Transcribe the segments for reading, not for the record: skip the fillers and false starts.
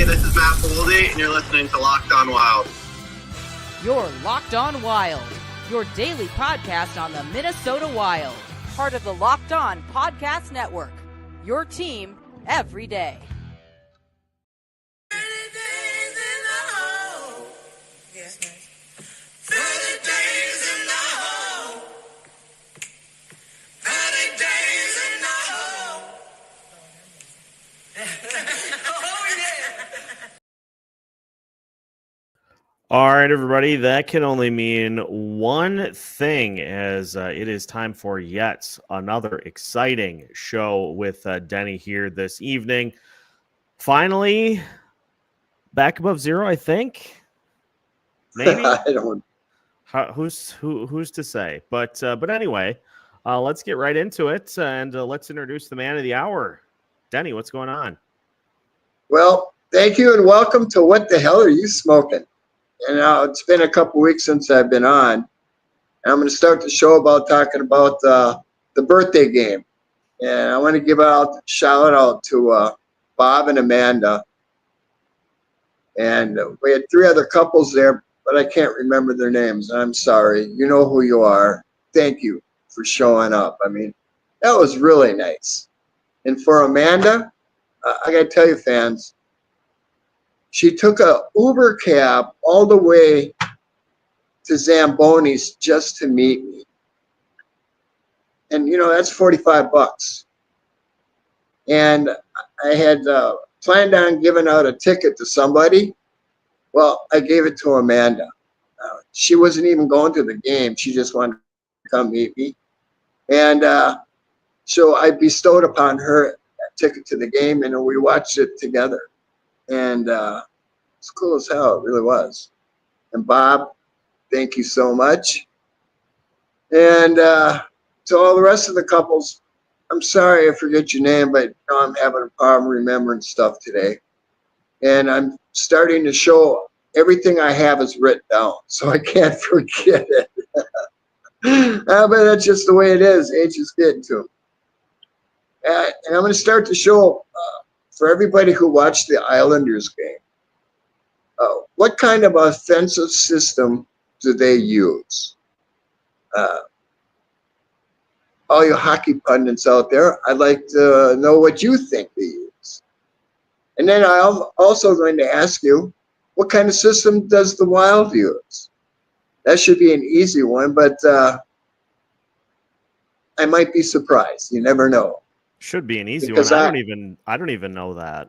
Hey, this is Matt Boldy, and you're listening to Locked On Wild. You're Locked On Wild, your daily podcast on the Minnesota Wild. Part of the Locked On Podcast Network, your team every day. All right, everybody, that can only mean one thing as it is time for yet another exciting show with Denny here this evening. Finally, back above zero, I think. Maybe. I don't. Who's to say? But anyway, let's get right into it and let's introduce the man of the hour. Denny, what's going on? Well, thank you and welcome to What the Hell Are You Smoking? And it's been a couple weeks since I've been on. And I'm going to start the show talking about the birthday game. And I want to give a shout out to Bob and Amanda. And we had 3 other couples there, but I can't remember their names. I'm sorry. You know who you are. Thank you for showing up. I mean, that was really nice. And for Amanda, I got to tell you, fans, she took a Uber cab all the way to Zamboni's just to meet me. And, you know, that's $45. And I had planned on giving out a ticket to somebody. Well, I gave it to Amanda. She wasn't even going to the game. She just wanted to come meet me. And so I bestowed upon her a ticket to the game, and we watched it together. And it's cool as hell. It really was. And Bob, thank you so much. And to all the rest of the couples, I'm sorry I forget your name, but you know, I'm having a problem remembering stuff today. And I'm starting to show everything I have is written down, so I can't forget it. But that's just the way it is. Age is getting to 'em. And I'm going to start the show for everybody who watched the Islanders game. What kind of offensive system do they use? All you hockey pundits out there, I'd like to know what you think they use. And then I'm also going to ask you, what kind of system does the Wild use? That should be an easy one, but I might be surprised. You never know. Should be an easy Because one. I don't even know that.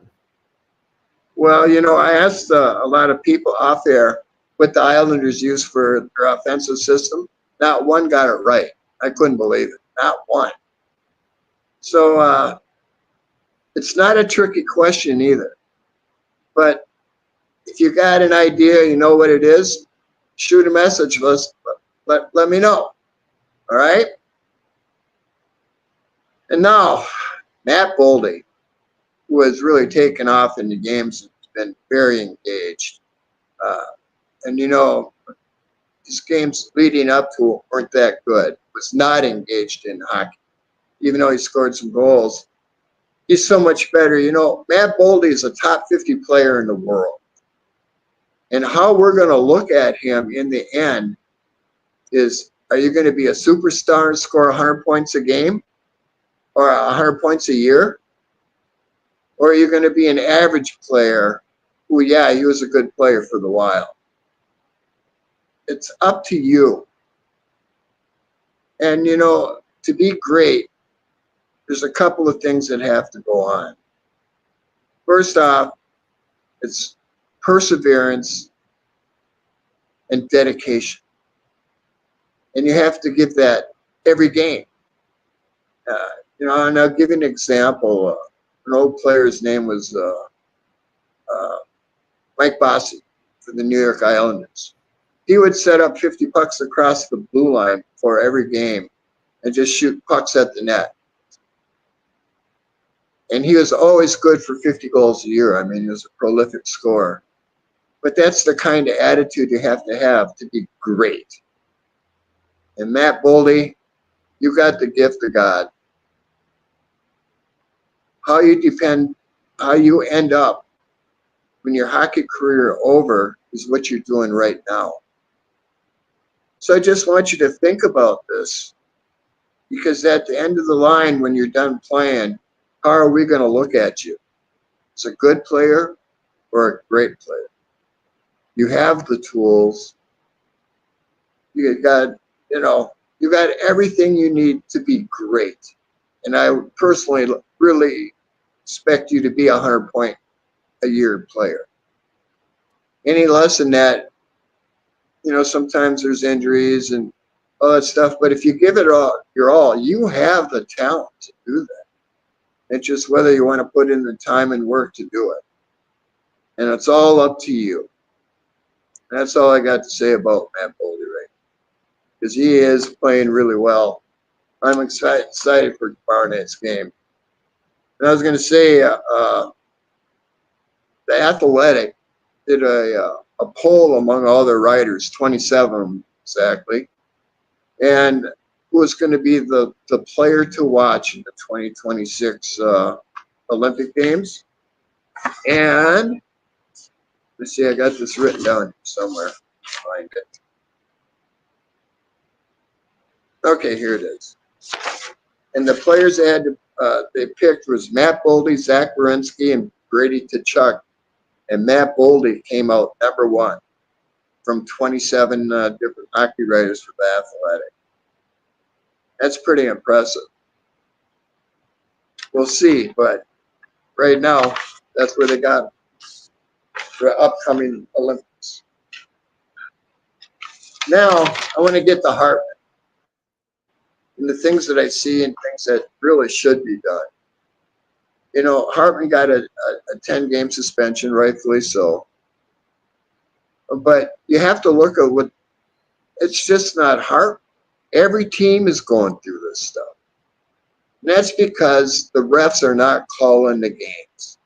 Well, you know, I asked a lot of people off there what the Islanders use for their offensive system. Not one got it right. I couldn't believe it. Not one. So it's not a tricky question either. But if you got an idea, you know what it is, shoot a message to us. Let me know. All right? And now, Matt Boldy, who has really taken off in the games, has been very engaged. And, you know, his games leading up to it weren't that good. Was not engaged in hockey, even though he scored some goals. He's so much better. You know, Matt Boldy is a top 50 player in the world. And how we're going to look at him in the end is, are you going to be a superstar and score 100 points a game or 100 points a year? Or are you going to be an average player who, yeah, he was a good player for the Wild? It's up to you. And, you know, to be great, there's a couple of things that have to go on. First off, it's perseverance and dedication. And you have to give that every game. You know, and I'll give you an example. An old player's name was Mike Bossy for the New York Islanders. He would set up 50 pucks across the blue line for every game and just shoot pucks at the net. And he was always good for 50 goals a year. I mean, he was a prolific scorer. But that's the kind of attitude you have to be great. And Matt Boldy, you got the gift of God. How you end up when your hockey career over is what you're doing right now. So I just want you to think about this, because at the end of the line, when you're done playing, how are we going to look at you? As a good player or a great player? You have the tools. You got, you got everything you need to be great. And I personally really expect you to be a 100-point-a-year player. Any less than that, sometimes there's injuries and all that stuff. But if you give it your all, you have the talent to do that. It's just whether you want to put in the time and work to do it. And it's all up to you. And that's all I got to say about Matt Boldy right now, because he is playing really well. I'm excited for tomorrow night's game. And I was going to say, the Athletic did a poll among all their writers, 27 exactly, and who was going to be the player to watch in the 2026 Olympic Games. And let's see, I got this written down somewhere. Find it. Okay, here it is. And the players they picked was Matt Boldy, Zach Werenski, and Brady Tkachuk. And Matt Boldy came out number one from 27 different hockey writers for the Athletic. That's pretty impressive. We'll see, but right now, that's where they got him for the upcoming Olympics. Now, I want to get to Hartman and the things that I see and things that really should be done. Hartman got a 10-game suspension, rightfully so. But you have to look at what, it's just not Hartman. Every team is going through this stuff. And that's because the refs are not calling the games.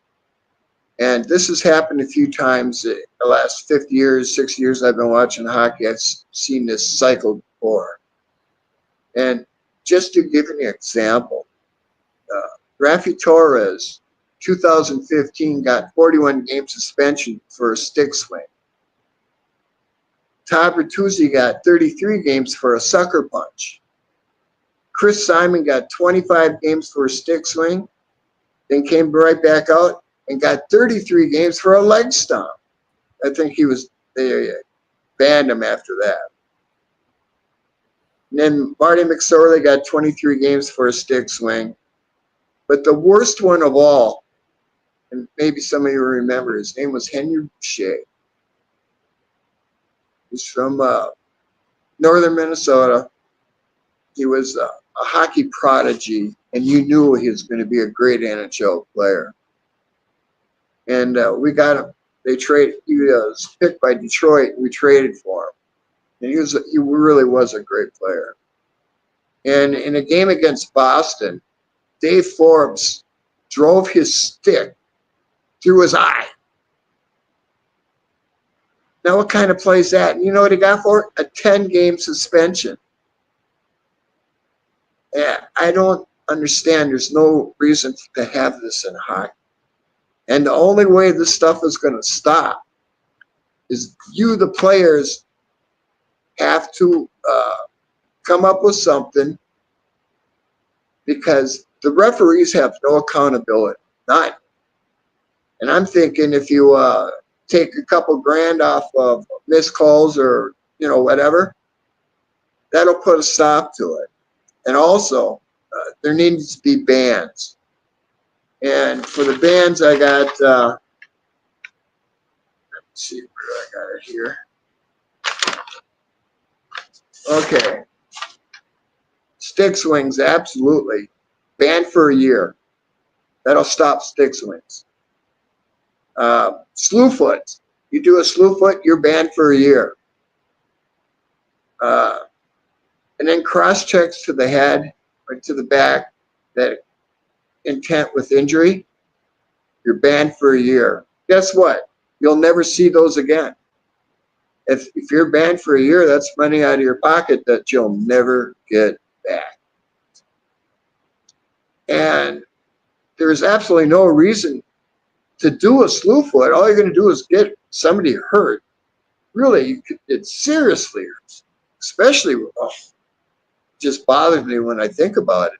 And this has happened a few times in the last 50 years, 60 years I've been watching hockey. I've seen this cycle before. And just to give you an example, Rafi Torres, 2015, got 41-game suspension for a stick swing. Todd Bertuzzi got 33 games for a sucker punch. Chris Simon got 25 games for a stick swing, then came right back out and got 33 games for a leg stomp. I think they banned him after that. And then Marty McSorley got 23 games for a stick swing. But the worst one of all, and maybe some of you remember, his name was Henry Shea. He's from northern Minnesota. He was a hockey prodigy, and you knew he was going to be a great NHL player. And we got him. He was picked by Detroit. We traded for him, and he really was a great player. And in a game against Boston, Dave Forbes drove his stick through his eye. Now, what kind of play is that? And you know what he got for it? A 10-game suspension. Yeah, I don't understand. There's no reason to have this in hockey. And the only way this stuff is going to stop is you, the players, have to come up with something, because the referees have no accountability. None. And I'm thinking if you take a couple grand off of missed calls or, whatever, that'll put a stop to it. And also, there needs to be bans. And for the bans, I got, let's see where I got it here. Okay. Stick swings, absolutely. Banned for a year. That'll stop stick swings. Slew foot. You do a slew foot, you're banned for a year. And then cross checks to the head or to the back, that intent with injury, you're banned for a year. Guess what? You'll never see those again. If you're banned for a year, that's money out of your pocket that you'll never get back. And there's absolutely no reason to do a slew foot, all you're going to do is get somebody hurt. Really, it seriously hurts, especially, just bothers me when I think about it.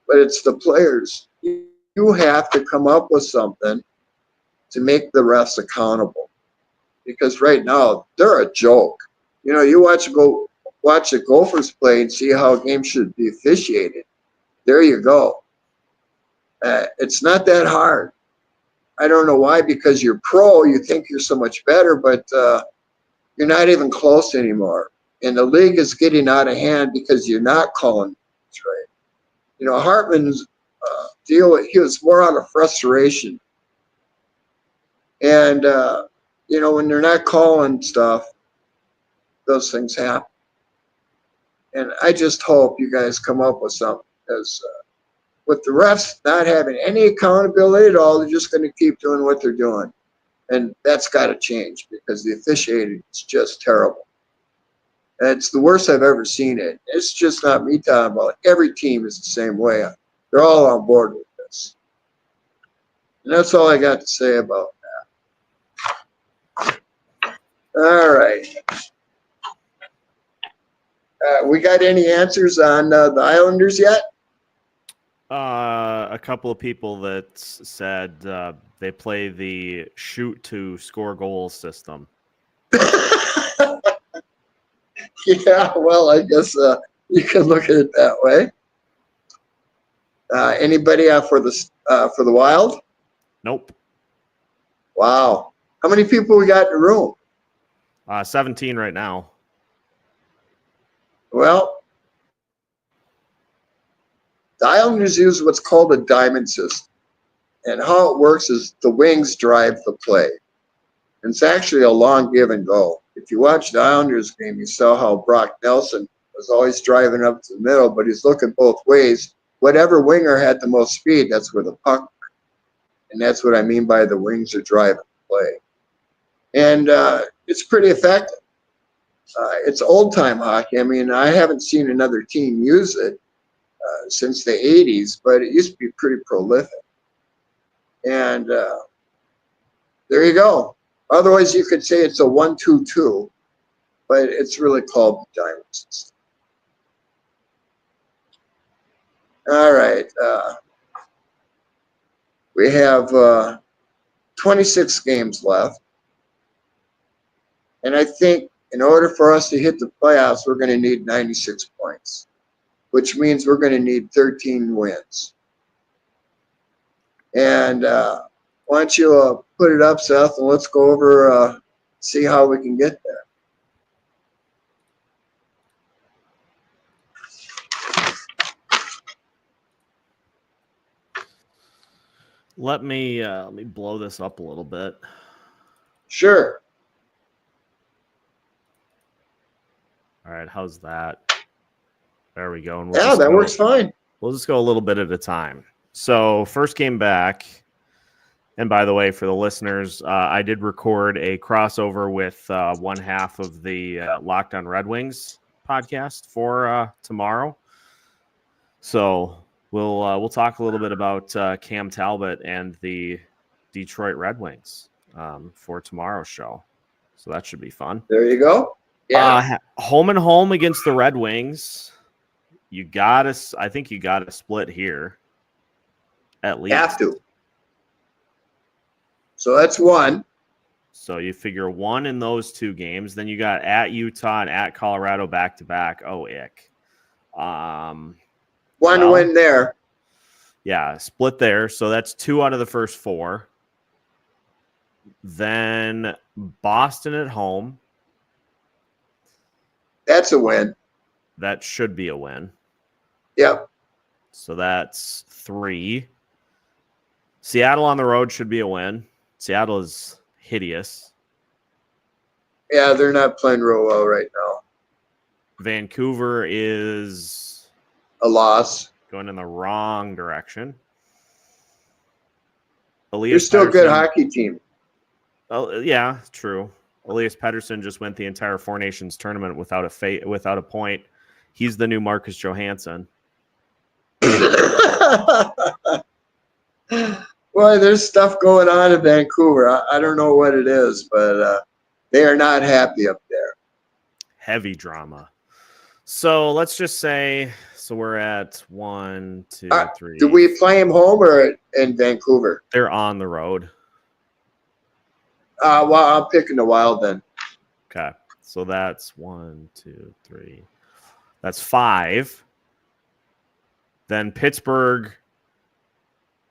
But it's the players. You have to come up with something to make the refs accountable, because right now they're a joke. You watch the Gophers play and see how a game should be officiated. There you go. It's not that hard. I don't know why, because you're pro, you think you're so much better, but you're not even close anymore. And the league is getting out of hand because you're not calling it right. Hartman's deal, he was more out of frustration. And, when they're not calling stuff, those things happen. And I just hope you guys come up with something, because with the refs not having any accountability at all, they're just going to keep doing what they're doing. And that's got to change, because the officiating is just terrible. And it's the worst I've ever seen it. It's just not me talking about it. Every team is the same way. They're all on board with this. And that's all I got to say about that. All right. We got any answers on the Islanders yet? A couple of people that said they play the shoot to score goals system. Yeah, well, I guess you can look at it that way. Anybody for the Wild? Nope. Wow. How many people we got in the room? 17 right now. Well, the Islanders use what's called a diamond system. And how it works is the wings drive the play. And it's actually a long give and go. If you watch the Islanders game, you saw how Brock Nelson was always driving up to the middle, but he's looking both ways. Whatever winger had the most speed, that's where the puck went. And that's what I mean by the wings are driving the play. And it's pretty effective. It's old-time hockey. I mean, I haven't seen another team use it since the 80s, but it used to be pretty prolific. And there you go. Otherwise, you could say it's a 1-2-2, but it's really called the diamond system. All right. We have 26 games left. And I think in order for us to hit the playoffs, we're going to need 96 points, which means we're going to need 13 wins. And why don't you put it up, Seth, and let's go over, see how we can get there. Let me blow this up a little bit. Sure. All right, how's that? There we go. And That works fine. We'll just go a little bit at a time. So first game back, and by the way, for the listeners, I did record a crossover with one half of the Locked On Red Wings podcast for tomorrow. So we'll talk a little bit about Cam Talbot and the Detroit Red Wings for tomorrow's show. So that should be fun. There you go. Yeah. Home and home against the Red Wings. I think you got to split here. At least. Have to. So that's one. So you figure one in those two games. Then you got at Utah and at Colorado back to back. Oh, ick. One win there. Yeah, split there. So that's 2 out of the first 4. Then Boston at home. That's a win. That should be a win. Yep. So that's 3. Seattle on the road should be a win. Seattle is hideous. Yeah, they're not playing real well right now. Vancouver is a loss. Going in the wrong direction. They're still a good hockey team. Oh, yeah, true. Elias Pettersson just went the entire Four Nations tournament without a point. He's the new Marcus Johansson. Well, there's stuff going on in Vancouver. I don't know what it is, but they are not happy up there. Heavy drama. So let's just say, so we're at 1, 2, 3. Do we play them home or in Vancouver? They're on the road. Well, I'm picking the Wild then. Okay. So that's 1, 2, 3. That's 5. Then Pittsburgh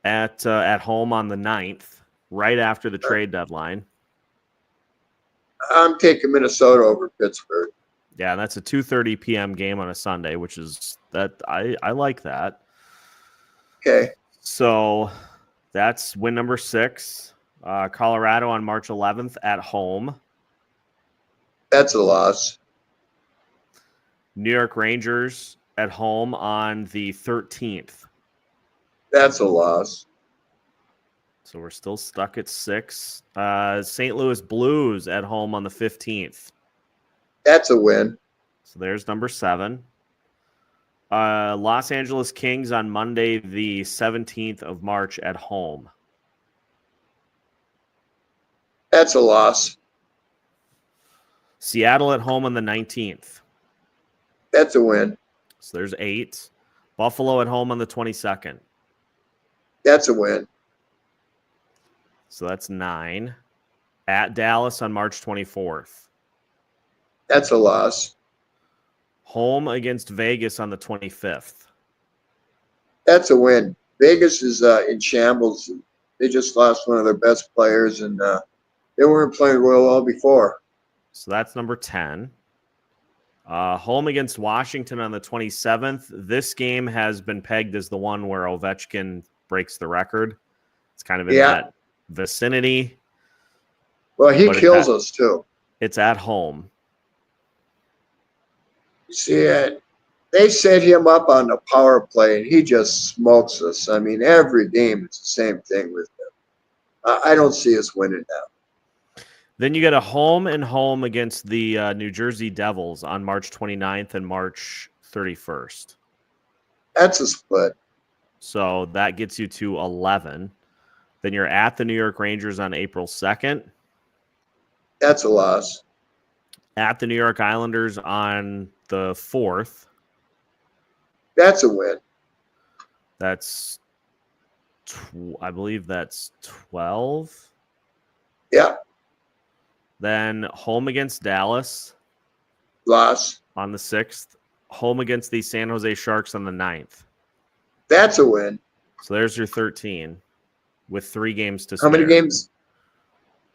at home on the 9th, right after the trade deadline. I'm taking Minnesota over Pittsburgh. Yeah, and that's a 2:30 p.m. game on a Sunday, which is that I like that. Okay. So that's win number 6. Colorado on March 11th at home. That's a loss. New York Rangers at home on the 13th. That's a loss. So we're still stuck at 6. St. Louis Blues at home on the 15th. That's a win. So there's number 7. Los Angeles Kings on Monday, the 17th of March at home. That's a loss. Seattle at home on the 19th. That's a win. So there's 8. Buffalo at home on the 22nd. That's a win. So that's 9. At Dallas on March 24th. That's a loss. Home against Vegas on the 25th. That's a win. Vegas is in shambles. They just lost one of their best players, and they weren't playing real well before. So that's number 10. Home against Washington on the 27th. This game has been pegged as the one where Ovechkin breaks the record. It's kind of in that vicinity. Well, he kills us, too. It's at home. You see it. They set him up on the power play, and he just smokes us. I mean, every game it's the same thing with him. I don't see us winning now. Then you get a home and home against the New Jersey Devils on March 29th and March 31st. That's a split. So that gets you to 11. Then you're at the New York Rangers on April 2nd. That's a loss. At the New York Islanders on the 4th. That's a win. That's, I believe that's 12. Yeah. Then home against Dallas. Loss. On the 6th. Home against the San Jose Sharks on the 9th. That's a win. So there's your 13 with 3 games to spare. How many games?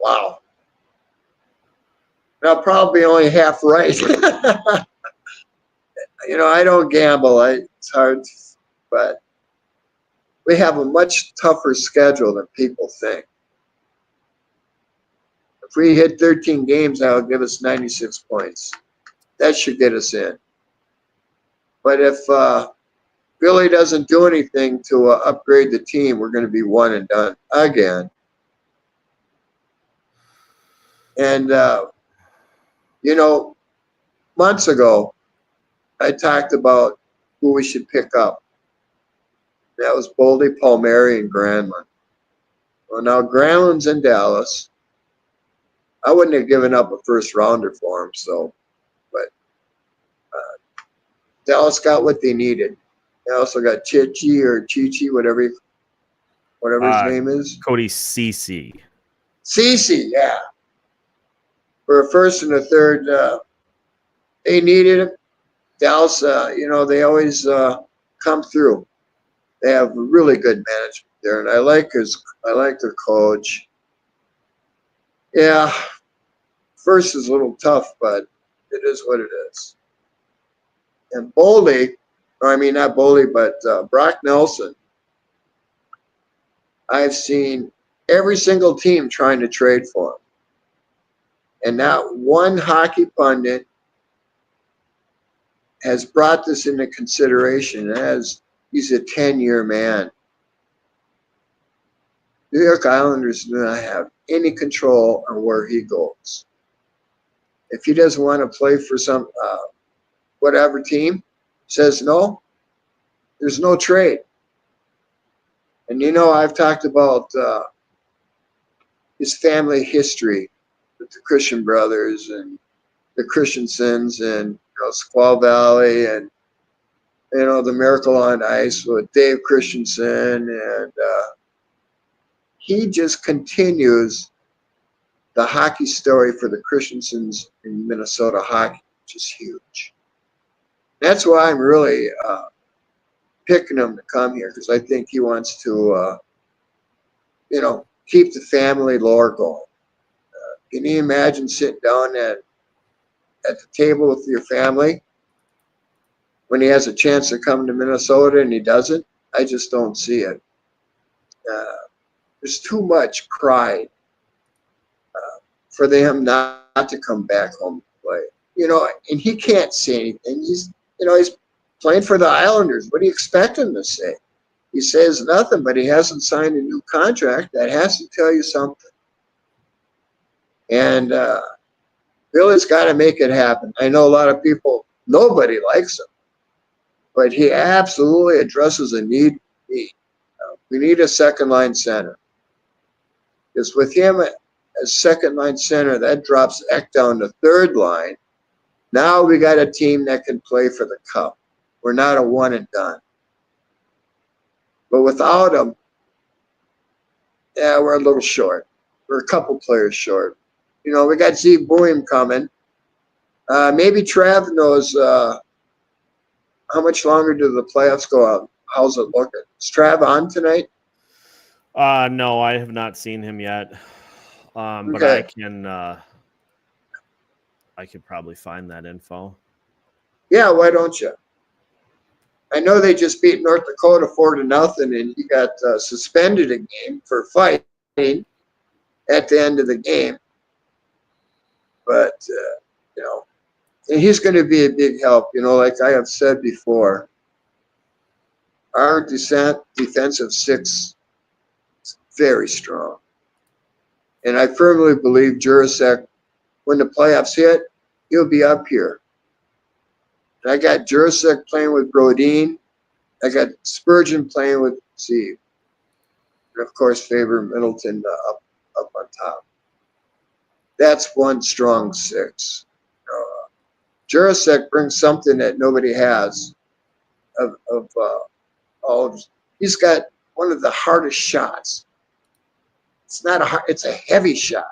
Wow. I'll probably only half right. I don't gamble. It's hard, but we have a much tougher schedule than people think. If we hit 13 games, that will give us 96 points. That should get us in. But if Billy doesn't do anything to upgrade the team, we're going to be one and done again. And, months ago, I talked about who we should pick up. That was Boldy, Palmieri, and Granlund. Well, now Granlund's in Dallas. I wouldn't have given up a first rounder for him, but Dallas got what they needed. They also got Chichi or Chichi, whatever his name is. Cody Ceci. Ceci, yeah. For a first and a third, they needed it. Dallas, they always come through. They have really good management there, and I like their coach. Yeah, first is a little tough, but it is what it is. And Boldy, not Boldy, but Brock Nelson. I've seen every single team trying to trade for him. And not one hockey pundit has brought this into consideration as he's a 10-year man. New York Islanders do not have any control on where he goes. If he doesn't want to play for some whatever team, says no, there's no trade. And I've talked about his family history with the Christian brothers and the Christiansons and Squaw Valley and the Miracle on Ice with Dave Christensen, and he just continues the hockey story for the Christiansons in Minnesota hockey, which is huge. That's why I'm really picking him to come here, because I think he wants to, keep the family lore going. Can you imagine sitting down at the table with your family when he has a chance to come to Minnesota and he doesn't? I just don't see it. There's too much pride for him not to come back home to play. And he can't say anything. He's playing for the Islanders. What do you expect him to say? He says nothing, but he hasn't signed a new contract. That has to tell you something. And Billy's got to make it happen. I know a lot of people, nobody likes him, but he absolutely addresses a need. We need a second line center. Because with him as second line center, that drops Eck down to third line. Now we got a team that can play for the cup. We're not a one and done. But without him, we're a little short. We're a couple players short. We got Z Boehm coming. Maybe Trav knows how much longer do the playoffs go out. How's it looking? Is Trav on tonight? No, I have not seen him yet. But Okay. I could probably find that info. Yeah, why don't you? I know they just beat North Dakota 4-0, and he got suspended a game for fighting at the end of the game. But, and he's going to be a big help. Like I have said before, our defensive six is very strong. And I firmly believe Jurasek, when the playoffs hit, he'll be up here. And I got Jurasek playing with Brodeen. I got Spurgeon playing with Steve. And, of course, Faber Middleton up on top. That's one strong six. Jurasek brings something that nobody has. He's got one of the hardest shots. It's a heavy shot.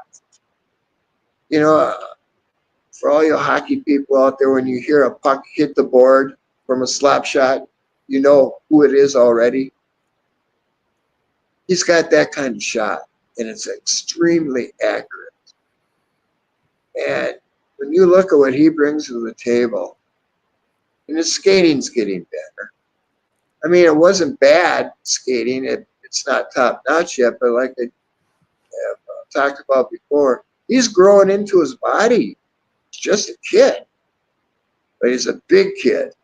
For all you hockey people out there, when you hear a puck hit the board from a slap shot, you know who it is already. He's got that kind of shot, and it's extremely accurate. And when you look at what he brings to the table, and his skating's getting better. I mean, it wasn't bad skating. It's not top-notch yet, but like I have talked about before, he's growing into his body. He's just a kid, but he's a big kid.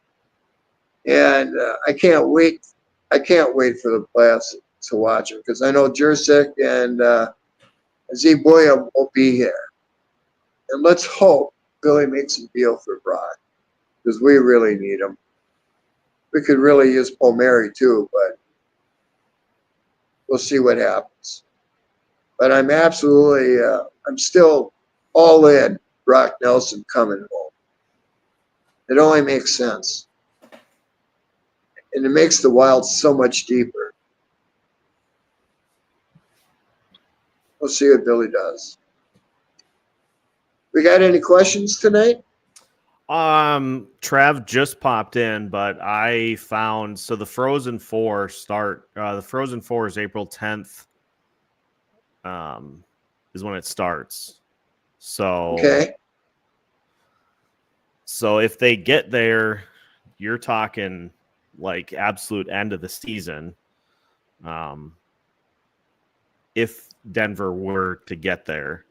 And I can't wait. I can't wait for the playoffs to watch him, because I know Jurasek and Z Boya will be here. And let's hope Billy makes a deal for Brock, because we really need him. We could really use Palmieri too, but we'll see what happens. But I'm absolutely, I'm still all in Brock Nelson coming home. It only makes sense. And it makes the Wild so much deeper. We'll see what Billy does. We got any questions tonight? Trav just popped in, but I found the Frozen Four start. The Frozen Four is April 10th. Is when it starts. So Okay. So if they get there, you're talking like absolute end of the season. If Denver were to get there,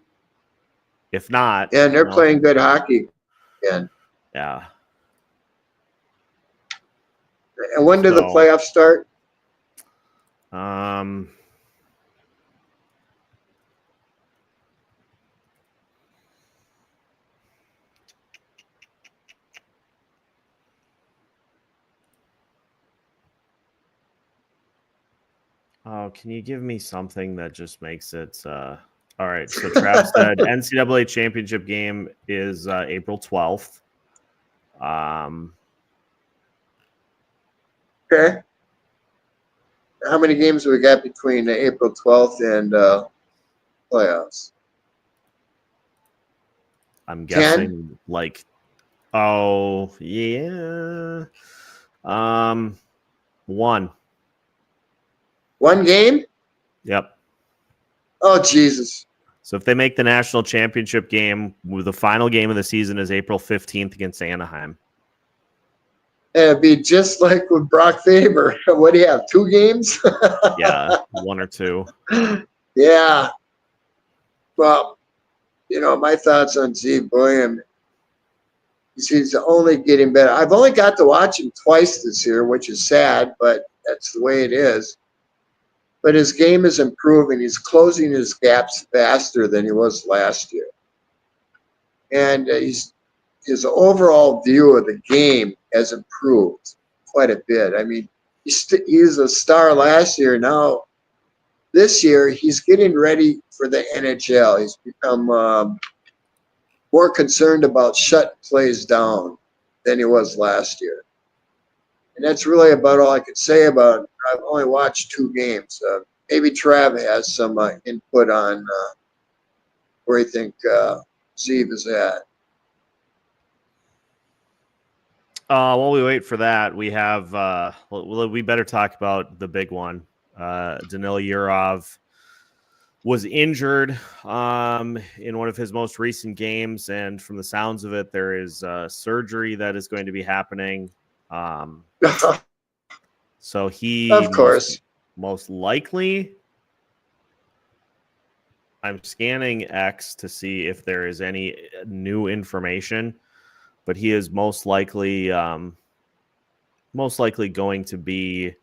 if not, Yeah, and they're playing good hockey again. Yeah. And when do the playoffs start? Oh, can you give me something that just makes it all right? So Trav said NCAA championship game is April 12th. Okay. How many games we got between April 12th and playoffs? I'm 10? guessing like, oh yeah, one. One game? Yep. Oh, Jesus. So if they make the national championship game, the final game of the season is April 15th against Anaheim. It'd be just like with Brock Faber. What do you have, 2 games? Yeah, 1 or 2. Yeah. Well, my thoughts on Steve William. He's only getting better. I've only got to watch him twice this year, which is sad, but that's the way it is. But his game is improving. He's closing his gaps faster than he was last year. And his overall view of the game has improved quite a bit. I mean, he's a star last year. Now, this year, he's getting ready for the NHL. He's become more concerned about shutting plays down than he was last year. And that's really about all I could say about him. I've only watched 2 games. Maybe Trav has some input on where you think Zeev is at. While we wait for that, we have we better talk about the big one. Danil Yurov was injured in one of his most recent games, and from the sounds of it, there is surgery that is going to be happening. So he, of course, most likely, I'm scanning X to see if there is any new information, but he is most likely going to be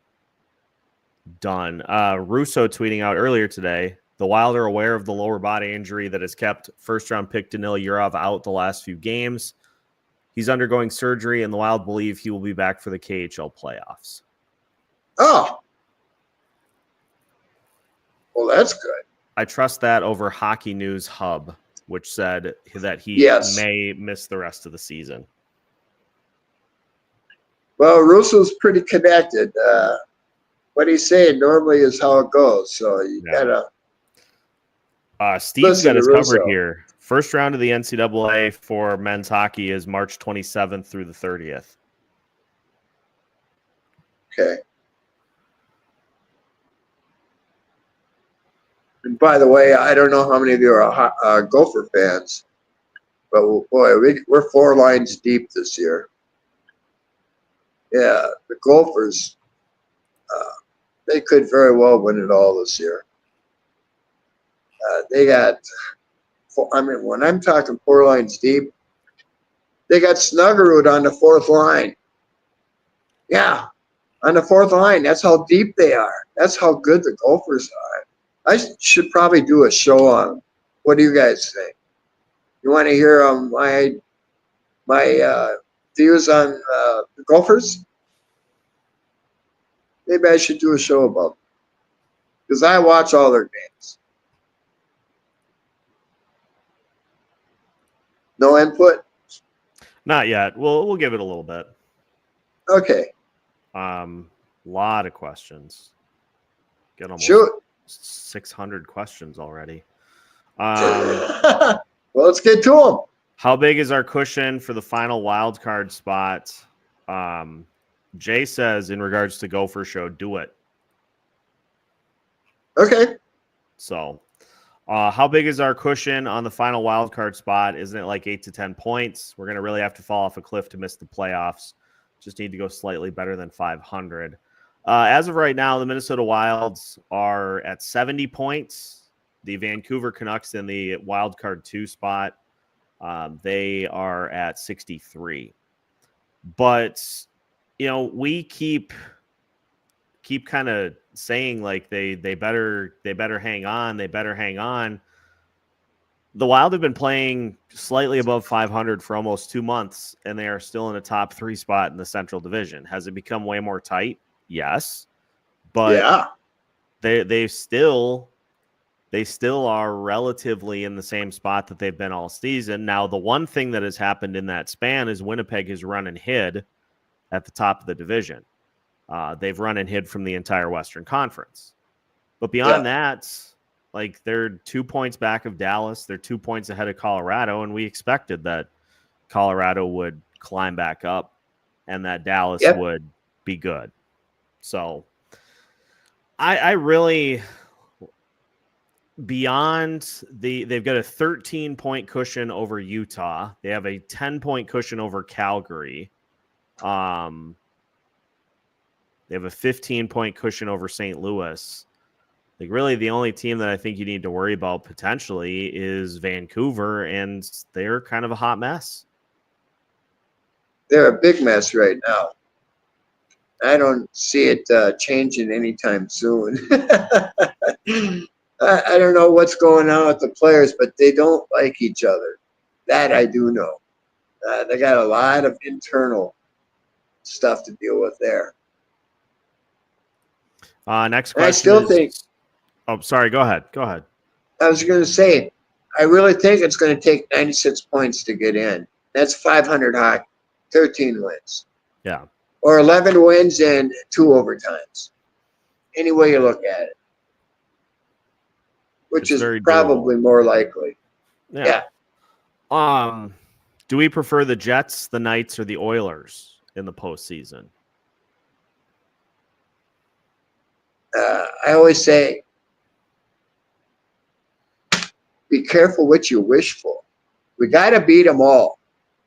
done. Russo tweeting out earlier today, the Wild are aware of the lower body injury that has kept first-round pick Danil Yurov out the last few games. He's undergoing surgery, and the Wild believe he will be back for the KHL playoffs. Oh. Well, that's good. I trust that over Hockey News Hub, which said that he may miss the rest of the season. Well, Russo's pretty connected. What he's saying normally is how it goes. So you gotta. Steve's got us covered here. First round of the NCAA for men's hockey is March 27th through the 30th. Okay. And by the way, I don't know how many of you are Gopher fans, but boy, we're 4 lines deep this year. Yeah, the Gophers, they could very well win it all this year. They got, when I'm talking 4 lines deep, they got Snuggerud on the 4th line. Yeah, on the 4th line. That's how deep they are. That's how good the Gophers are. I should probably do a show on them. What do you guys think? You want to hear my views on the Gophers? Maybe I should do a show about them because I watch all their games. No input? Not yet. We'll give it a little bit. Okay. Lot of questions. Get almost 600 questions already. Well, let's get to them. How big is our cushion for the final wild card spot? Jay says in regards to Gopher Show, do it. Okay. So, how big is our cushion on the final wild card spot? Isn't it like 8 to 10 points? We're going to really have to fall off a cliff to miss the playoffs. Just need to go slightly better than 500. As of right now, the Minnesota Wilds are at 70 points. The Vancouver Canucks in the wild card 2 spot, they are at 63. But we keep kind of saying like they better hang on. They better hang on. The Wild have been playing slightly above 500 for almost 2 months, and they are still in a top 3 spot in the Central Division. Has it become way more tight? Yes. But they still are relatively in the same spot that they've been all season. Now, the one thing that has happened in that span is Winnipeg has run and hid at the top of the division. They've run and hid from the entire Western Conference. But beyond that, like, they're 2 points back of Dallas. They're 2 points ahead of Colorado, and we expected that Colorado would climb back up and that Dallas would be good. So I really, beyond they've got a 13-point cushion over Utah. They have a 10-point cushion over Calgary. They have a 15-point cushion over St. Louis. Like, really, the only team that I think you need to worry about potentially is Vancouver, and they're kind of a hot mess. They're a big mess right now. I don't see it changing anytime soon. I don't know what's going on with the players, but they don't like each other. That I do know. They got a lot of internal stuff to deal with there. Next question. I still think. Oh, sorry. Go ahead. I was going to say, I really think it's going to take 96 points to get in. That's 500 hockey, 13 wins. Yeah. Or 11 wins and 2 overtimes. Any way you look at it. Which is probably more likely. Yeah. Do we prefer the Jets, the Knights, or the Oilers in the postseason? I always say, be careful what you wish for. We got to beat them all.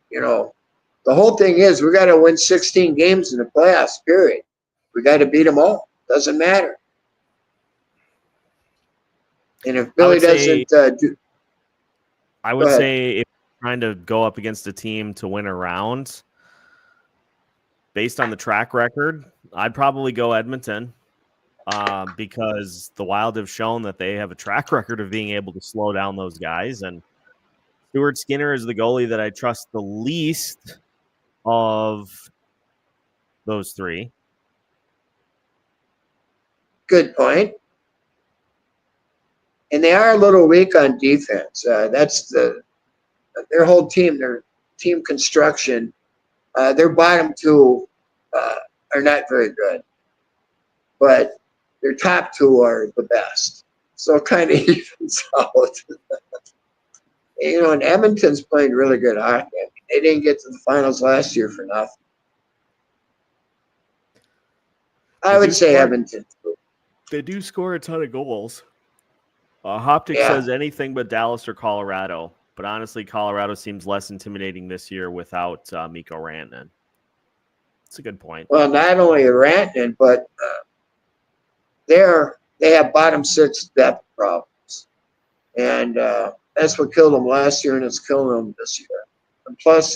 You know, the whole thing is we got to win 16 games in the playoffs, period. We got to beat them all. Doesn't matter. And if Billy doesn't I would say if you're trying to go up against a team to win a round, based on the track record, I'd probably go Edmonton because the Wild have shown that they have a track record of being able to slow down those guys. And Stuart Skinner is the goalie that I trust the least of those three. Good point. And they are a little weak on defense. That's their whole team, their team construction. Their bottom 2 are not very good, but their top 2 are the best. So it kind of evens out. You know, and Edmonton's playing really good hockey. I mean, they didn't get to the finals last year for nothing. I would say Edmonton. They do score a ton of goals. Hoptic says anything but Dallas or Colorado. But honestly, Colorado seems less intimidating this year without Mikko Rantanen. That's a good point. Well, not only Rantanen, but they have bottom 6 depth problems. And that's what killed them last year, and it's killing them this year. And plus,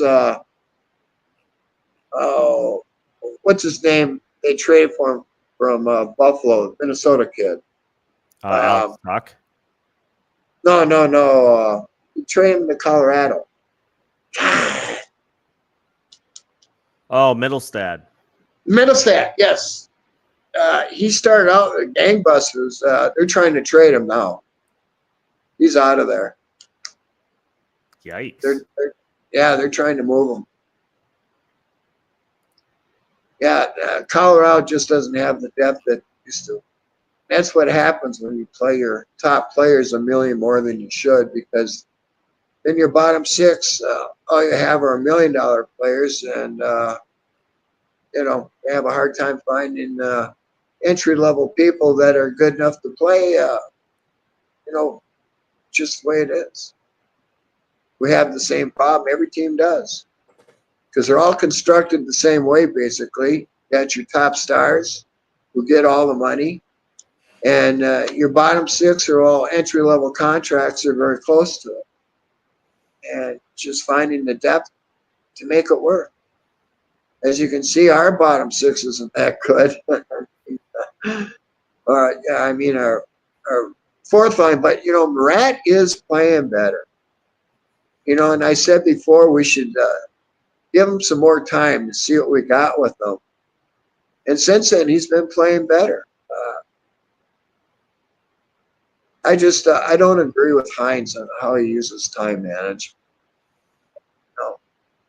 what's his name? They traded for him from Buffalo, Minnesota kid. Alex Tuck? No. He traded him to Colorado. God. Oh, Middlestad, yes. He started out with gangbusters. They're trying to trade him now. He's out of there. Yikes. They're trying to move him. Yeah, Colorado just doesn't have the depth that it used to. That's what happens when you play your top players a million more than you should, because then your bottom 6, all you have are $1 million players, and they have a hard time finding entry-level people that are good enough to play. Just the way it is. We have the same problem. Every team does, because they're all constructed the same way, basically. You got your top stars who get all the money, and your bottom 6 are all entry-level contracts that are very close to it. And just finding the depth to make it work. As you can see, our bottom 6 isn't that good. Our fourth line, but Murat is playing better. And I said before we should give him some more time to see what we got with him. And since then, he's been playing better. I don't agree with Hines on how he uses time management. No,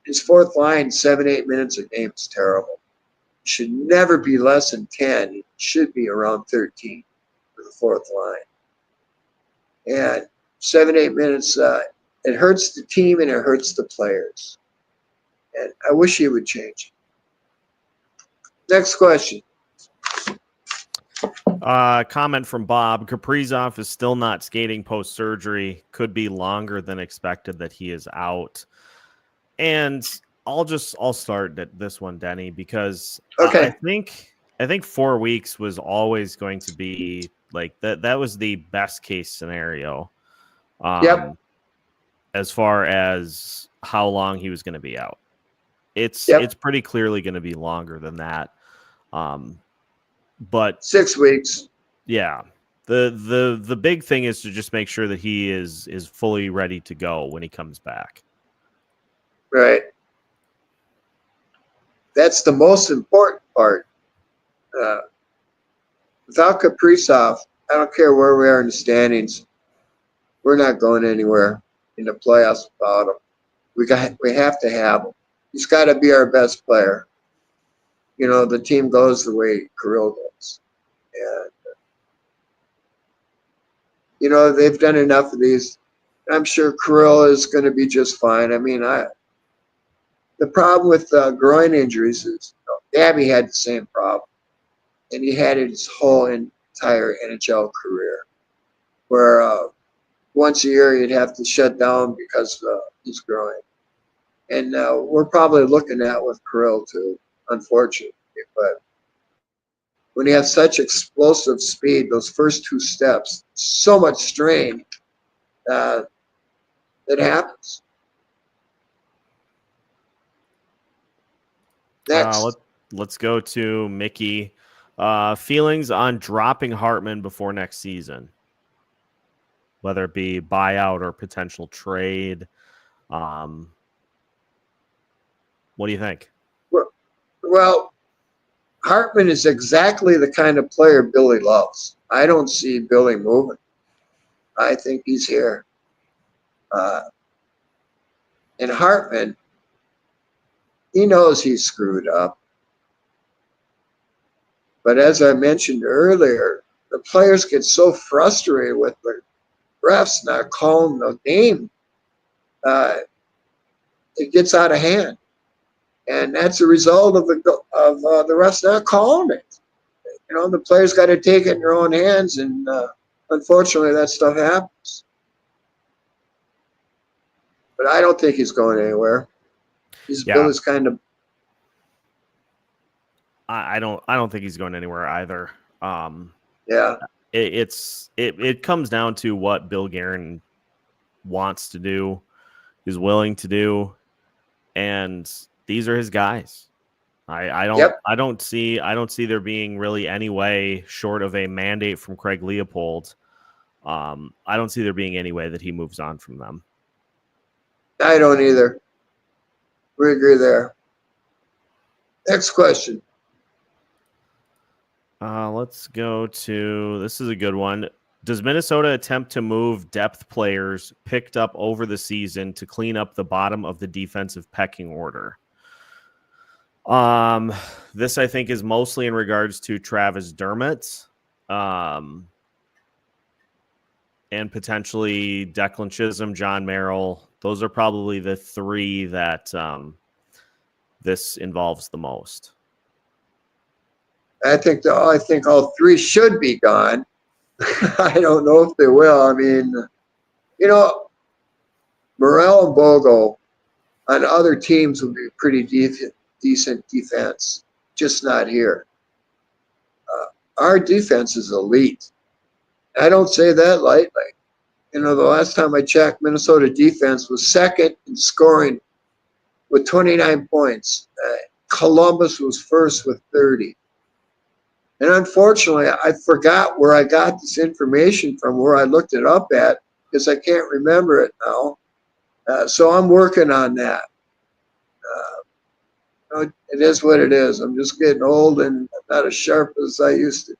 his fourth line, 7-8 minutes a game is terrible. Should never be less than 10. It should be around 13 for the fourth line. And 7-8 minutes, it hurts the team and it hurts the players. And I wish he would change. Next question. Comment from Bob. Kaprizov is still not skating post-surgery. Could be longer than expected that he is out. And I'll start at this one, Denny, because Okay. I think 4 weeks was always going to be like that. That was the best case scenario. Yep. As far as how long he was going to be out, it's pretty clearly going to be longer than that. But 6 weeks. Yeah. The big thing is to just make sure that he is fully ready to go when he comes back. Right. That's the most important part. Without Kaprizov, I don't care where we are in the standings. We're not going anywhere in the playoffs without him. We have to have him. He's got to be our best player. You know, the team goes the way Kirill goes. And, you know, they've done enough of these. I'm sure Kirill is going to be just fine. I mean, the problem with groin injuries is, Gabby had the same problem. And he had it his whole entire NHL career, where once a year he'd have to shut down because he's growing. And we're probably looking at with Kirill too, unfortunately. But when you have such explosive speed, those first two steps, so much strain, that happens. Next. Let's go to Mickey. Feelings on dropping Hartman before next season, whether it be buyout or potential trade. What do you think? Well, Hartman is exactly the kind of player Billy loves. I don't see Billy moving. I think he's here. And Hartman, he knows he's screwed up. But as I mentioned earlier, the players get so frustrated with the refs not calling the game. It gets out of hand. And that's a result of the refs not calling it. You know, the players got to take it in their own hands, and unfortunately, that stuff happens. But I don't think he's going anywhere. Billy's kind of. I don't think he's going anywhere either. Yeah. It comes down to what Bill Guerin wants to do, is willing to do, and these are his guys. I don't see there being really any way short of a mandate from Craig Leopold. I don't see there being any way that he moves on from them. I don't either. We agree there. Next question. Let's go to, this is a good one. Does Minnesota attempt to move depth players picked up over the season to clean up the bottom of the defensive pecking order? This I think is mostly in regards to Travis Dermott, and potentially Declan Chisholm, John Merrill. Those are probably the three that this involves the most. I think all three should be gone. I don't know if they will. I mean, you know, Morel and Bogo on other teams would be pretty decent defense, just not here. Our defense is elite. I don't say that lightly. You know, the last time I checked, Minnesota defense was second in scoring with 29 points. Columbus was first with 30. And unfortunately, I forgot where I got this information from, where I looked it up at, because I can't remember it now. So I'm working on that. You know, it is what it is. I'm just getting old and not as sharp as I used to.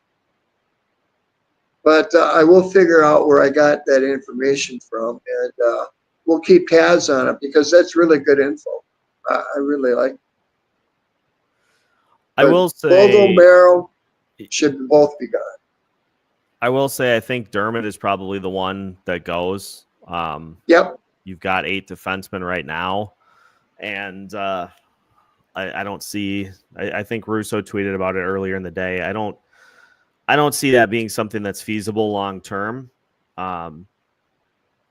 But I will figure out where I got that information from, and we'll keep tabs on it because that's really good info. I really like it. I will Bogle, say, Merrill should both be gone. I think Dermott is probably the one that goes. Yep. You've got 8 defensemen right now, and I don't see. I think Russo tweeted about it earlier in the day. I don't see that being something that's feasible long term,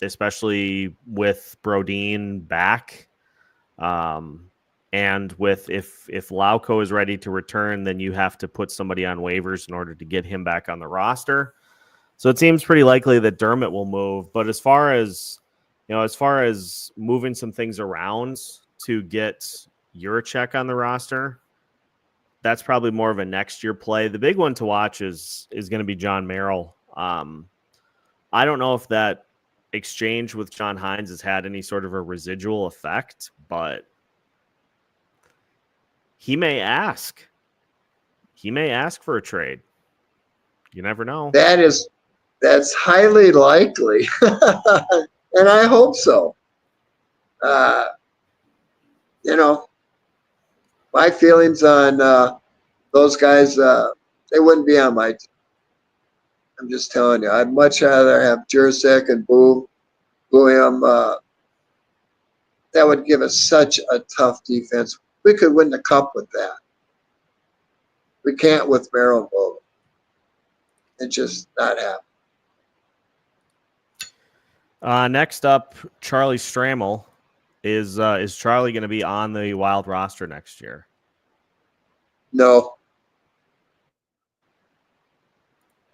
especially with Brodeen back, and with if Lauko is ready to return, then you have to put somebody on waivers in order to get him back on the roster. So it seems pretty likely that Dermott will move. But as far as moving some things around to get Juracek on the roster, that's probably more of a next year play. The big one to watch is going to be John Merrill. I don't know if that exchange with John Hines has had any sort of a residual effect, but he may ask. He may ask for a trade. You never know. That's highly likely, and I hope so. My feelings on those guys, they wouldn't be on my team. I'm just telling you, I'd much rather have Juracek and Boehm. That would give us such a tough defense. We could win the cup with that. We can't with Merrill and Boehm. It's just not happening. Next up, Charlie Stramel. Is Charlie going to be on the Wild roster next year? No.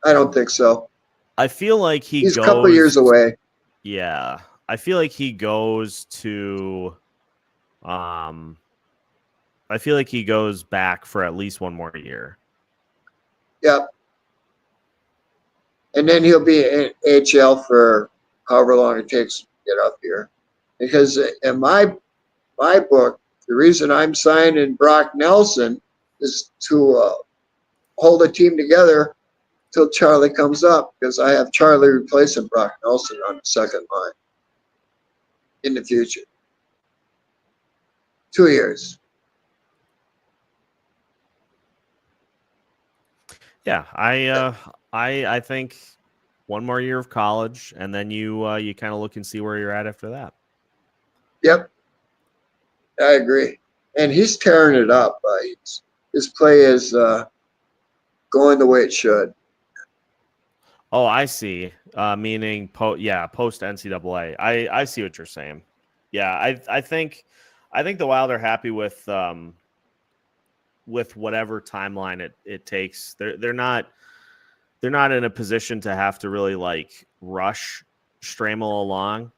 I don't think so. I feel like he's a couple years away. Yeah. I feel like he goes to I feel like he goes back for at least one more year. Yep. And then he'll be in HL for however long it takes to get up here. Because in my book, the reason I'm signing Brock Nelson is to hold a team together till Charlie comes up, because I have Charlie replacing Brock Nelson on the second line in the future. 2 years. Yeah, I think one more year of college, and then you kind of look and see where you're at after that. Yep, I agree. And he's tearing it up. His play is going the way it should. Oh, I see. Meaning, post NCAA. I see what you're saying. Yeah, I think the Wild are happy with whatever timeline it takes. They're not in a position to have to really like rush Stramel along.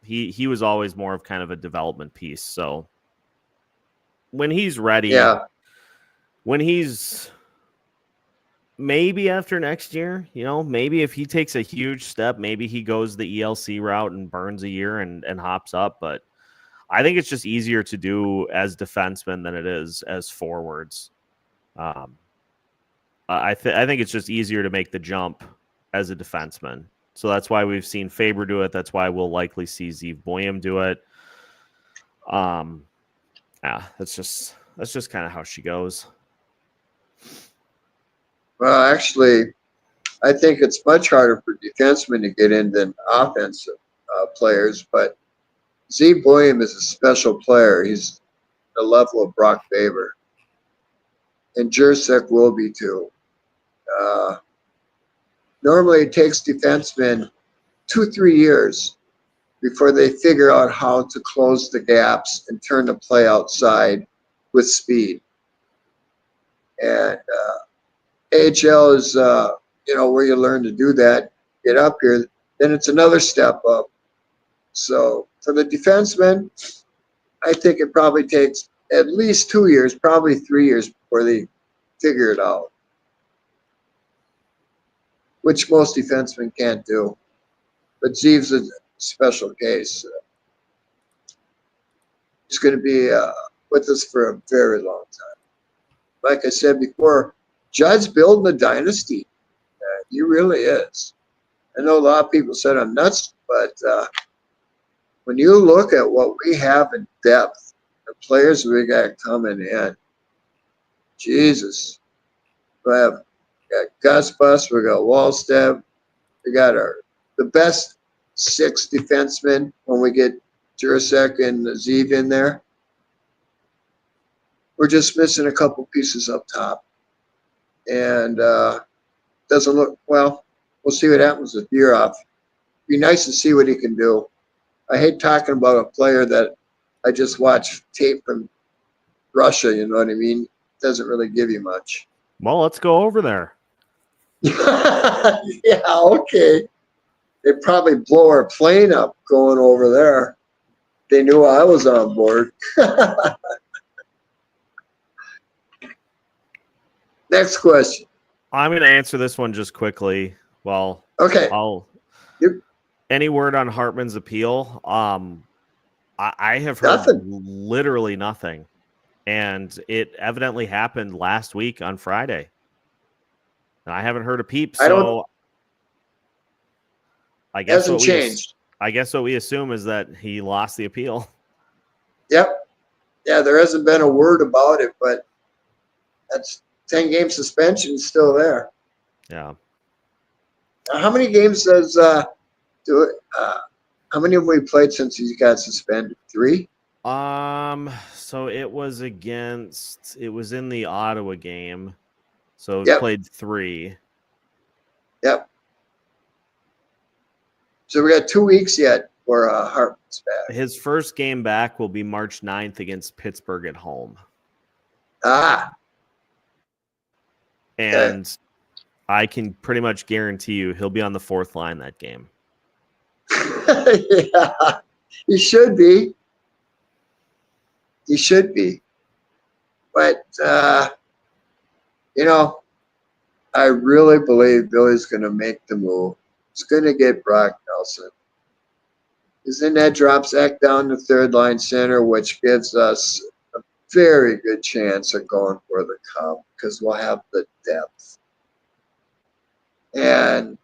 He was always more of kind of a development piece. So when he's ready, when he's maybe after next year, maybe if he takes a huge step, maybe he goes the ELC route and burns a year and hops up. But I think it's just easier to do as defensemen than it is as forwards. I think it's just easier to make the jump as a defenseman. So that's why we've seen Faber do it. That's why we'll likely see Zeev Boehm do it. That's just kind of how she goes. Well, actually, I think it's much harder for defensemen to get in than offensive players. But Zeev Boehm is a special player. He's the level of Brock Faber. And Juracek will be too. Normally, it takes defensemen 2-3 years before they figure out how to close the gaps and turn the play outside with speed. And AHL is, where you learn to do that, get up here, then it's another step up. So for the defensemen, I think it probably takes at least 2 years, probably 3 years before they figure it out, which most defensemen can't do. But Zeev's a special case. He's going to be with us for a very long time. Like I said before, Judd's building a dynasty. He really is. I know a lot of people said I'm nuts, but when you look at what we have in depth, the players we got coming in, Jesus, we got Gus Bus, we got Wallstep, we got the best 6 defensemen when we get Jurasek and Zeev in there. We're just missing a couple pieces up top. And doesn't look well. We'll see what happens with Burov. Be nice to see what he can do. I hate talking about a player that I just watched tape from Russia, you know what I mean? Doesn't really give you much. Well, let's go over there. Yeah, okay. They'd probably blow our plane up going over there. They knew I was on board. Next question. I'm going to answer this one just quickly. Well, Okay. Any word on Hartman's appeal? I have heard literally nothing. And it evidently happened last week on Friday. And I haven't heard a peep. So I guess hasn't changed. I guess what we assume is that he lost the appeal. Yep. Yeah, there hasn't been a word about it, but that's 10-game suspension is still there. Yeah. How many games does how many have we played since he got suspended? 3? So it was in the Ottawa game. So Yep. played 3. Yep. So we got 2 weeks yet for Hartman's back. His first game back will be March 9th against Pittsburgh at home. And I can pretty much guarantee you he'll be on the 4th line that game. Yeah, he should be. He should be. But, I really believe Billy's going to make the move. He's going to get Brock Nelson. His in that drops Zach down the 3rd line center, which gives us a very good chance of going for the cup because we'll have the depth. And,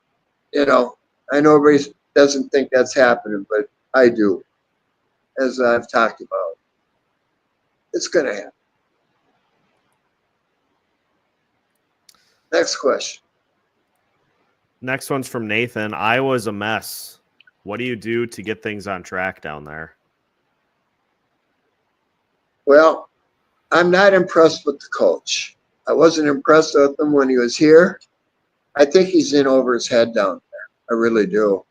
I know everybody doesn't think that's happening, but I do, as I've talked about. It's going to happen. Next question. Next one's from Nathan. Iowa's a mess. What do you do to get things on track down there? Well, I'm not impressed with the coach. I wasn't impressed with him when he was here. I think he's in over his head down there. I really do.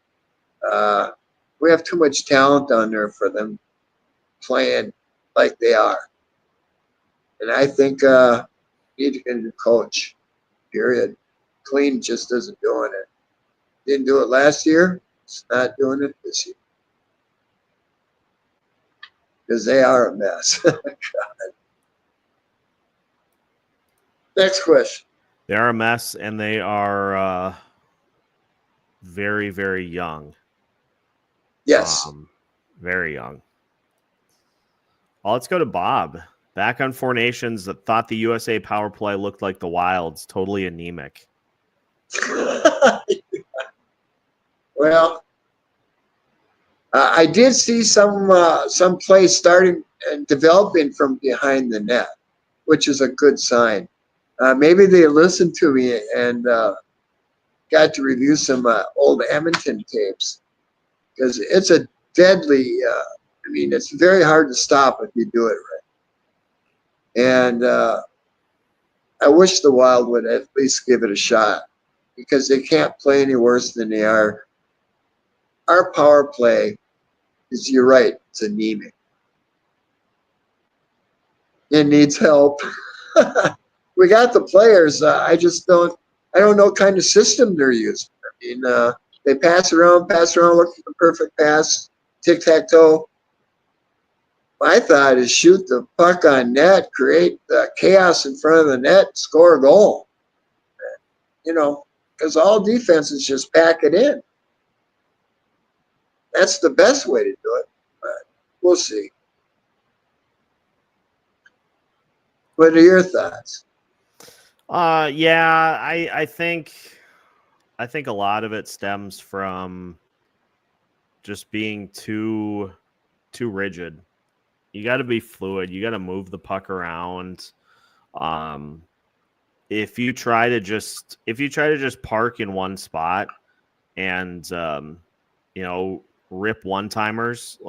We have too much talent down there for them playing like they are. And I think we need to get a new coach, period. Clean just isn't doing it. Didn't do it last year. It's not doing it this year. Because they are a mess. God. Next question. They are a mess, and they are very, very young. Yes. Very young. Well, let's go to Bob. Back on 4 Nations that thought the USA power play looked like the Wild's. Totally anemic. Well, I did see some play starting and developing from behind the net, which is a good sign. Maybe they listened to me and got to review some old Edmonton tapes because it's a deadly. It's very hard to stop if you do it right. And I wish the Wild would at least give it a shot because they can't play any worse than they are. Our power play is, you're right, it's anemic. It needs help. We got the players. I don't know what kind of system they're using. They pass around, look for the perfect pass, tic-tac-toe. My thought is shoot the puck on net, create chaos in front of the net, score a goal. Because all defenses just pack it in. That's the best way to do it, but we'll see. What are your thoughts? I think I think a lot of it stems from just being too rigid. You got to be fluid. You got to move the puck around. If you try to just park in one spot and rip one timers,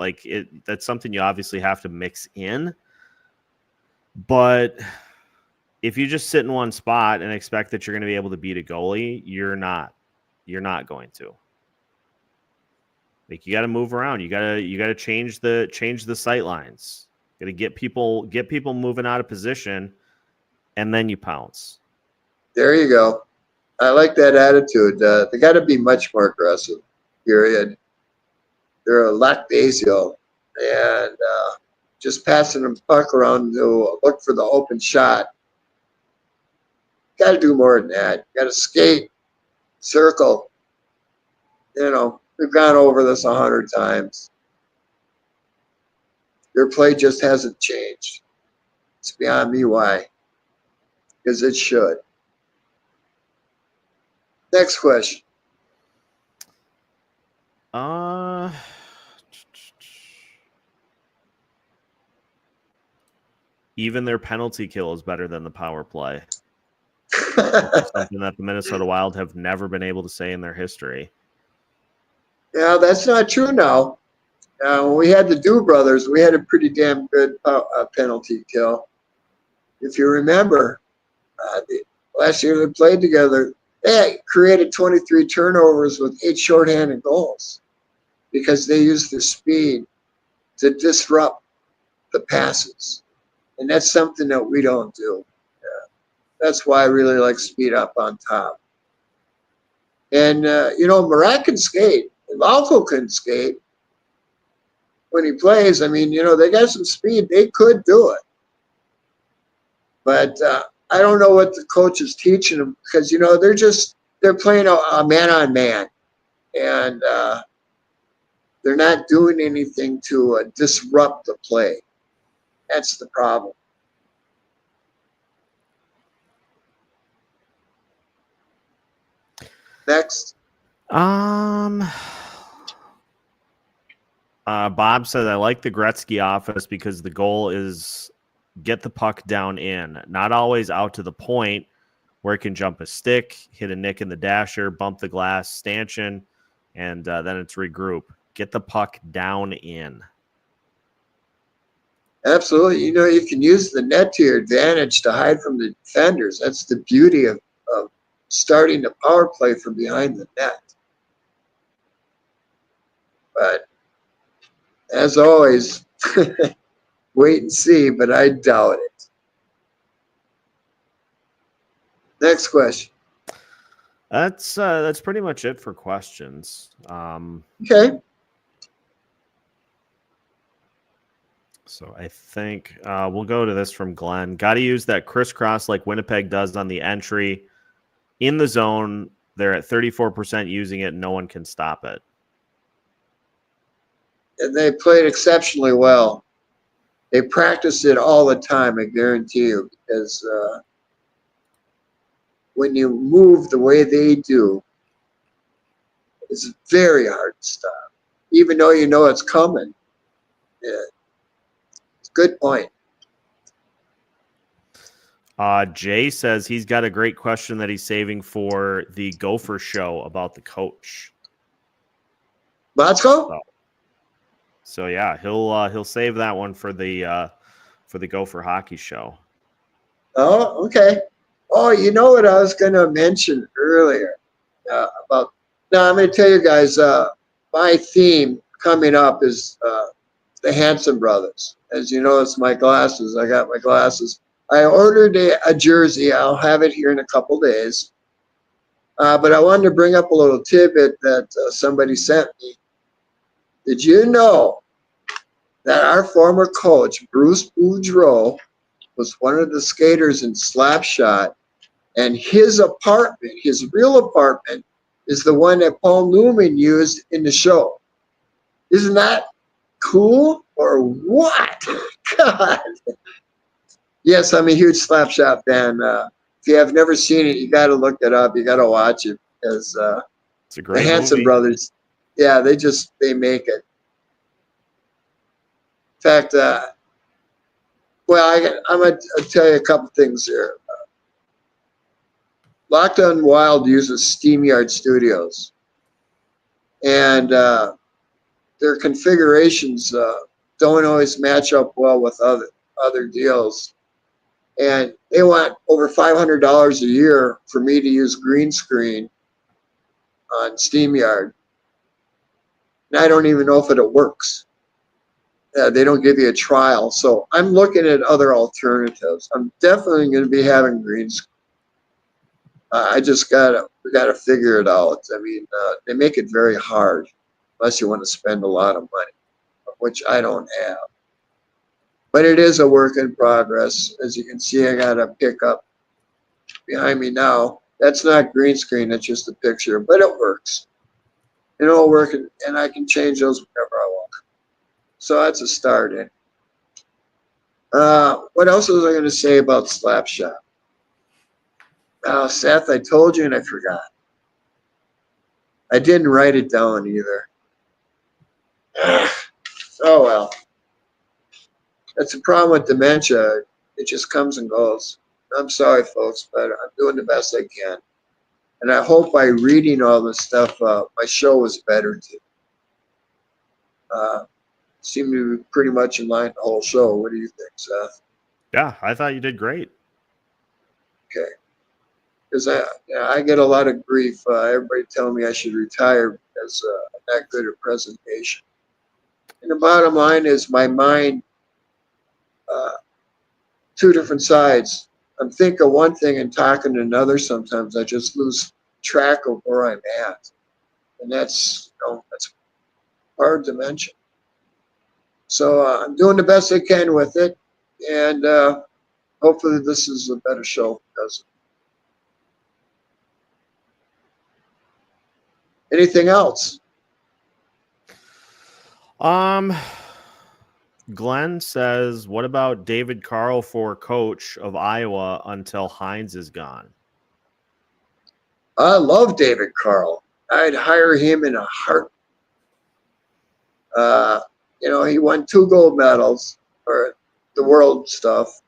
that's something you obviously have to mix in. But if you just sit in one spot and expect that you're going to be able to beat a goalie, you're not going to. Like, you got to move around. You got to change the sight lines. Got to get people moving out of position, and then you pounce. There you go. I like that attitude. They got to be much more aggressive. Period. They're a lackadaisical, and just passing the puck around to look for the open shot. Got to do more than that. Got to skate, circle. We've gone over this 100 times. Their play just hasn't changed. It's beyond me why. Because it should. Next question. Even their penalty kill is better than the power play. Something that the Minnesota Wild have never been able to say in their history. Yeah, that's not true now. When we had the Do brothers, we had a pretty damn good penalty kill. If you remember, last year they played together. They created 23 turnovers with 8 shorthanded goals because they used their speed to disrupt the passes. And that's something that we don't do. That's why I really like speed up on top. And, Marat can skate. Valco can skate when he plays. I mean, they got some speed. They could do it. But I don't know what the coach is teaching them because, they're playing a man-on-man. And they're not doing anything to disrupt the play. That's the problem. Next. Bob said, I like the Gretzky office because the goal is get the puck down in, not always out to the point where it can jump a stick, hit a nick in the dasher, bump the glass, stanchion, and then it's regroup. Get the puck down in. Absolutely. You can use the net to your advantage to hide from the defenders. That's the beauty of starting the power play from behind the net. But as always, wait and see, but I doubt it. Next question. That's pretty much it for questions. Okay. So I think we'll go to this from Glenn. Got to use that crisscross like Winnipeg does on the entry. In the zone, they're at 34% using it, and no one can stop it. And they played exceptionally well. They practice it all the time, I guarantee you, because when you move the way they do, it's very hard to stop, even though you know it's coming. Yeah. It's a good point. Jay says he's got a great question that he's saving for the Gopher show about the coach. Let's go. So yeah, he'll save that one for the Gopher hockey show. Oh, okay. Oh, you know what I was going to mention earlier about. Now I'm going to tell you guys. My theme coming up is the Hanson brothers. As you know, it's my glasses. I got my glasses. I ordered a jersey. I'll have it here in a couple days. But I wanted to bring up a little tidbit that somebody sent me. Did you know that our former coach, Bruce Boudreau, was one of the skaters in Slapshot, and his apartment, his real apartment, is the one that Paul Newman used in the show? Isn't that cool or what? God. Yes, I'm a huge Slapshot fan. If you have never seen it, you got to look it up. You got to watch it. As It's a the great Hanson movie. brothers, yeah, they make it. In fact, I'm gonna tell you a couple things here. Lockdown Wild uses SteamYard Studios, and their configurations don't always match up well with other deals. And they want over $500 a year for me to use green screen on SteamYard. And I don't even know if it works. They don't give you a trial. So I'm looking at other alternatives. I'm definitely going to be having green screen. We gotta figure it out. I mean, they make it very hard unless you want to spend a lot of money, which I don't have. But it is a work in progress. As you can see, I got a pickup behind me now. That's not green screen, that's just a picture, but it works. It'll work, and I can change those whenever I want. So that's a start in. What else was I going to say about Slapshot? Seth, I told you and I forgot. I didn't write it down either. Oh well. That's the problem with dementia. It just comes and goes. I'm sorry, folks, but I'm doing the best I can. And I hope by reading all this stuff, my show was better too. Seemed to be pretty much in line the whole show. What do you think, Seth? Yeah, I thought you did great. Okay. Because I get a lot of grief. Everybody telling me I should retire because I'm not good at presentation. And the bottom line is my mind, two different sides. I'm thinking one thing and talking another sometimes. I just lose track of where I'm at. And that's part of dementia. So I'm doing the best I can with it. And hopefully this is a better show because anything else? Glenn says, what about David Carl for coach of Iowa until Hines is gone? I love David Carl. I'd hire him in a heartbeat. He won 2 gold medals for the world stuff.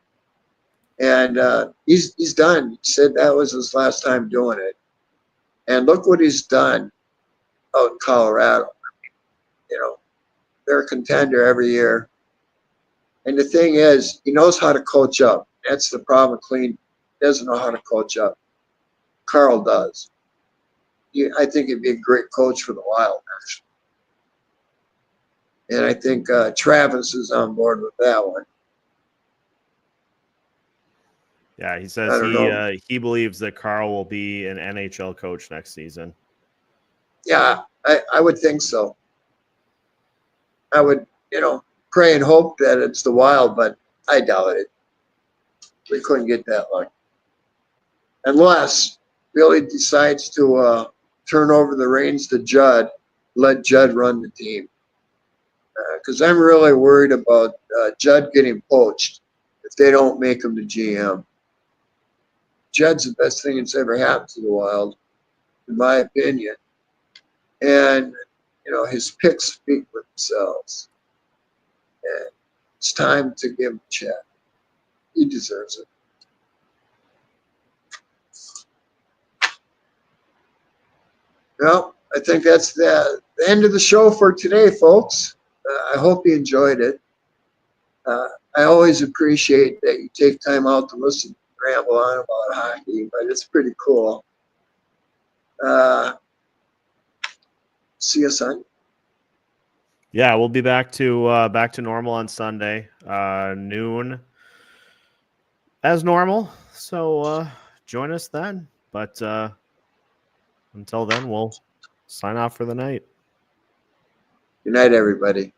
And he's done. He said that was his last time doing it. And look what he's done out in Colorado. They're a contender every year. And the thing is, he knows how to coach up. That's the problem. Clean doesn't know how to coach up. Carl does. I think he'd be a great coach for the Wild, actually. And I think Travis is on board with that one. Yeah, he says he believes that Carl will be an NHL coach next season. Yeah, I would think so. I would, pray and hope that it's the Wild, but I doubt it. We couldn't get that lucky. Unless Billy decides to turn over the reins to Judd, let Judd run the team. Because I'm really worried about Judd getting poached if they don't make him the GM. Judd's the best thing that's ever happened to the Wild, in my opinion. And, his picks speak for themselves. And it's time to give him a check. He deserves it. Well, I think that's the end of the show for today, folks. I hope you enjoyed it. I always appreciate that you take time out to listen, ramble on about hockey, but it's pretty cool. See you Sunday. Yeah, we'll be back to normal on Sunday, noon, as normal. So join us then. But until then, we'll sign off for the night. Good night, everybody.